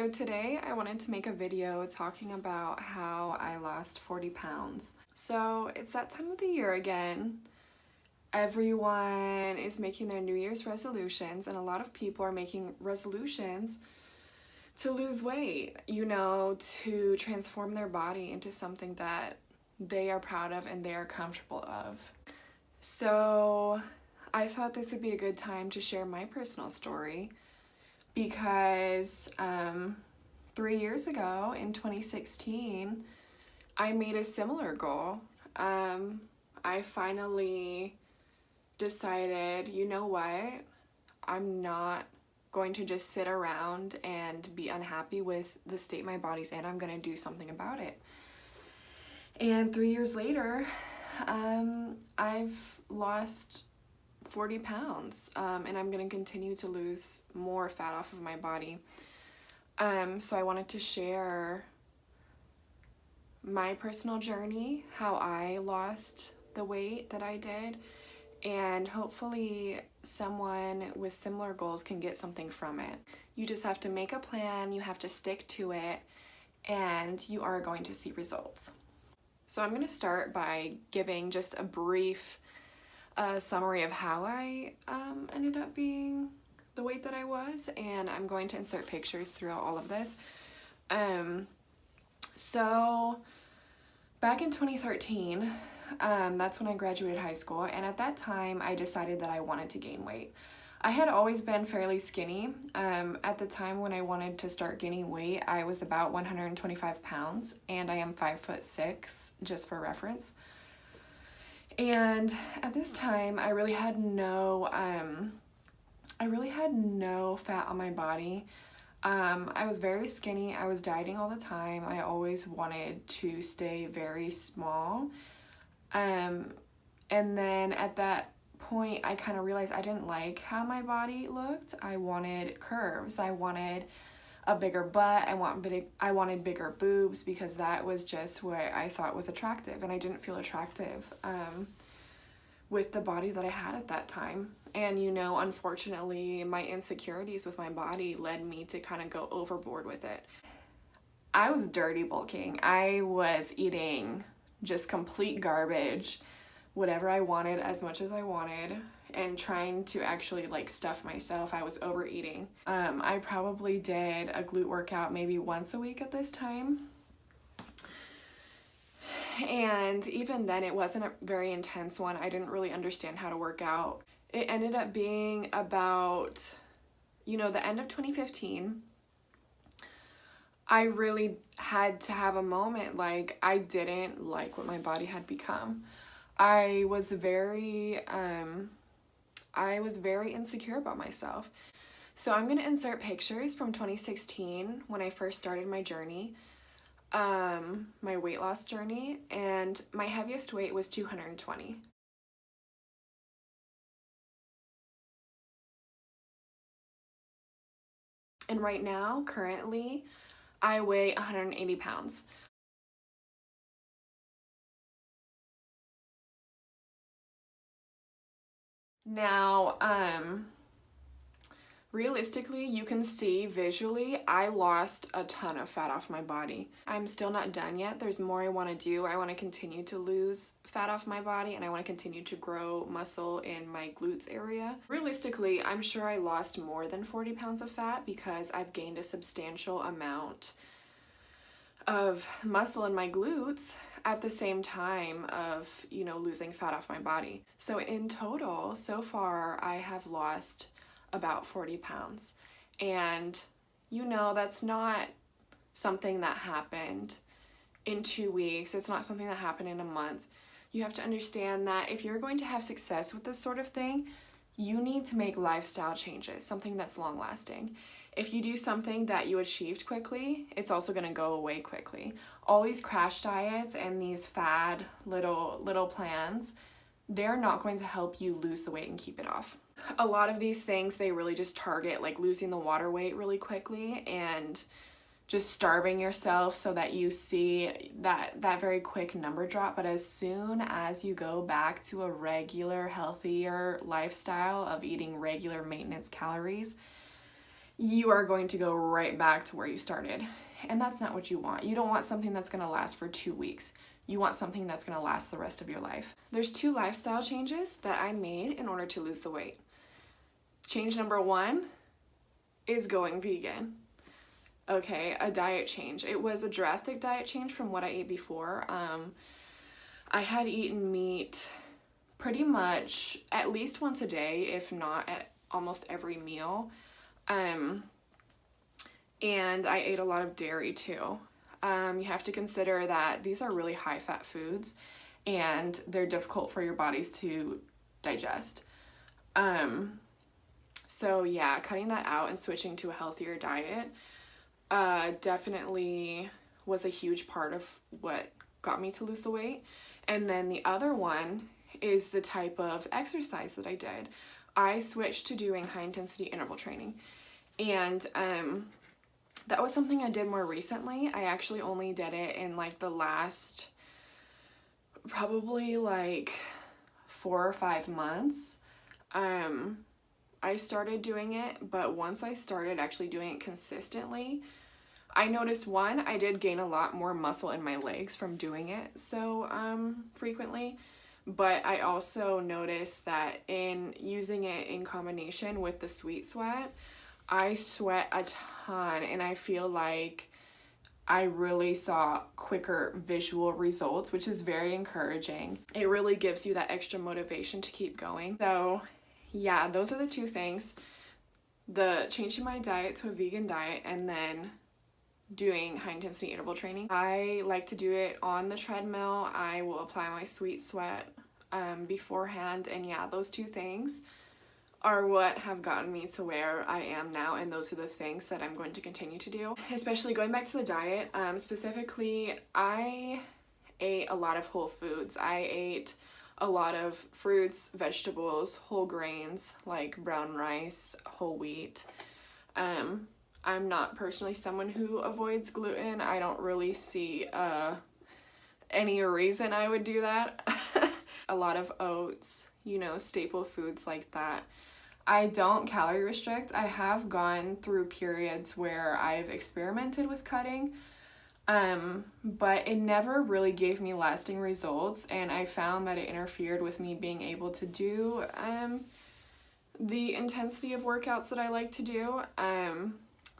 So today I wanted to make a video talking about how I lost 40 pounds. So it's that time of the year again. Everyone is making their New Year's resolutions, and a lot of people are making resolutions to lose weight, to transform their body into something that they are proud of and they are comfortable of. So I thought this would be a good time to share my personal story because 3 years ago in 2016, I made a similar goal. I finally decided, you know what, I'm not going to just sit around and be unhappy with the state my body's in. I'm going to do something about it. And 3 years later, I've lost 40 pounds, and I'm going to continue to lose more fat off of my body. So I wanted to share my personal journey, how I lost the weight that I did, and hopefully someone with similar goals can get something from it. You just have to make a plan, you have to stick to it, and you are going to see results. So I'm going to start by giving just a brief summary of how I ended up being the weight that I was, and I'm going to insert pictures throughout all of this. So back in 2013, that's when I graduated high school, and at that time I decided that I wanted to gain weight. I had always been fairly skinny. At the time when I wanted to start gaining weight, I was about 125 pounds, and I am 5'6", just for reference. And at this time, I really had no fat on my body. I was very skinny. I was dieting all the time. I always wanted to stay very small. And then at that point, I kind of realized I didn't like how my body looked. I wanted curves. I wanted a bigger butt. I wanted bigger boobs because that was just what I thought was attractive, and I didn't feel attractive with the body that I had at that time. And unfortunately, my insecurities with my body led me to kind of go overboard with it. I was dirty bulking. I was eating just complete garbage, whatever I wanted, as much as I wanted, and trying to actually stuff myself. I was overeating. I probably did a glute workout maybe once a week at this time. And even then, it wasn't a very intense one. I didn't really understand how to work out. It ended up being about, the end of 2015. I really had to have a moment. I didn't like what my body had become. I was very insecure about myself. So I'm going to insert pictures from 2016 when I first started my journey, my weight loss journey, and my heaviest weight was 220. And right now, currently, I weigh 180 pounds. Now, realistically, you can see visually, I lost a ton of fat off my body. I'm still not done yet. There's more I want to do. I want to continue to lose fat off my body, and I want to continue to grow muscle in my glutes area. Realistically, I'm sure I lost more than 40 pounds of fat because I've gained a substantial amount of muscle in my glutes at the same time of, losing fat off my body. So in total, so far, I have lost about 40 pounds. And, that's not something that happened in 2 weeks. It's not something that happened in a month. You have to understand that if you're going to have success with this sort of thing, you need to make lifestyle changes, something that's long lasting. If you do something that you achieved quickly, it's also going to go away quickly. All these crash diets and these fad little plans, they're not going to help you lose the weight and keep it off. A lot of these things, they really just target losing the water weight really quickly and just starving yourself so that you see that very quick number drop. But as soon as you go back to a regular, healthier lifestyle of eating regular maintenance calories, you are going to go right back to where you started. And that's not what you want. You don't want something that's gonna last for 2 weeks. You want something that's gonna last the rest of your life. There's 2 lifestyle changes that I made in order to lose the weight. Change number 1 is going vegan. Okay, a diet change. It was a drastic diet change from what I ate before. I had eaten meat pretty much at least once a day, if not at almost every meal. And I ate a lot of dairy too. You have to consider that these are really high fat foods and they're difficult for your bodies to digest. So yeah, cutting that out and switching to a healthier diet definitely was a huge part of what got me to lose the weight. And then the other one is the type of exercise that I did. I switched to doing high intensity interval training. And that was something I did more recently. I actually only did it in like the last probably like 4 or 5 months. I started doing it, but once I started actually doing it consistently, I noticed, one, I did gain a lot more muscle in my legs from doing it so frequently, but I also noticed that in using it in combination with the Sweet Sweat, I sweat a ton, and I feel like I really saw quicker visual results, which is very encouraging. It really gives you that extra motivation to keep going. So yeah, those are the 2 things. The changing my diet to a vegan diet and then doing high intensity interval training. I like to do it on the treadmill. I will apply my Sweet Sweat beforehand, and yeah, those 2 things are what have gotten me to where I am now, and those are the things that I'm going to continue to do. Especially going back to the diet, specifically, I ate a lot of whole foods. I ate a lot of fruits, vegetables, whole grains like brown rice, whole wheat. I'm not personally someone who avoids gluten. I don't really see any reason I would do that. A lot of oats, you know, staple foods like that. I don't calorie restrict. I have gone through periods where I've experimented with cutting, but it never really gave me lasting results, and I found that it interfered with me being able to do the intensity of workouts that I like to do.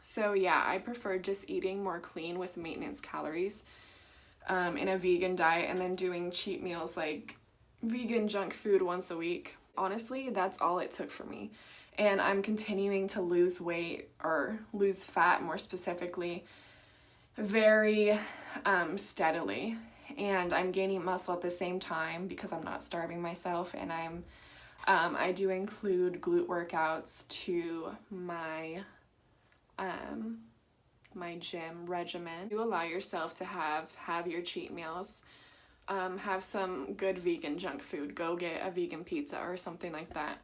So yeah, I prefer just eating more clean with maintenance calories in a vegan diet, and then doing cheat meals like vegan junk food once a week. Honestly, that's all it took for me. And I'm continuing to lose weight, or lose fat more specifically, very steadily. And I'm gaining muscle at the same time because I'm not starving myself, and I do include glute workouts to my my gym regimen. You allow yourself to have your cheat meals. Have some good vegan junk food. Go get a vegan pizza or something like that.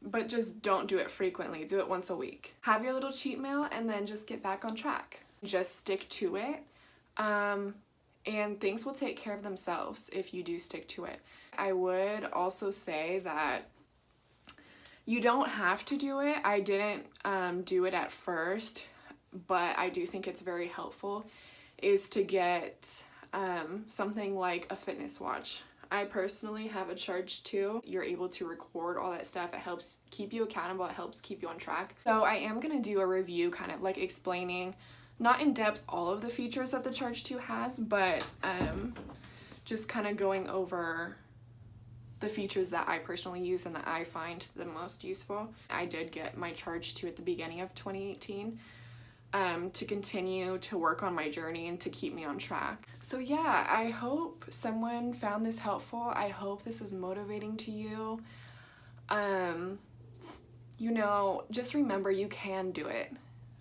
But just don't do it frequently. Do it once a week. Have your little cheat meal and then just get back on track. Just stick to it. And things will take care of themselves if you do stick to it. I would also say that you don't have to do it. I didn't do it at first, but I do think it's very helpful, is to get something like a fitness watch. I personally have a Charge 2. You're able to record all that stuff. It helps keep you accountable. It helps keep you on track. So I am going to do a review kind of like explaining, not in depth all of the features that the Charge 2 has, but just kind of going over the features that I personally use and that I find the most useful. I did get my Charge 2 at the beginning of 2018 to continue to work on my journey and to keep me on track. So yeah, I hope someone found this helpful. I hope this is motivating to you. You know, just remember you can do it.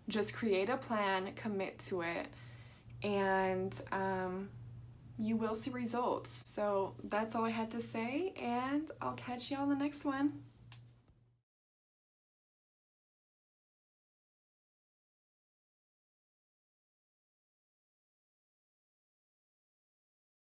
Just create a plan, commit to it, and you will see results. So that's all I had to say, and I'll catch you on the next one.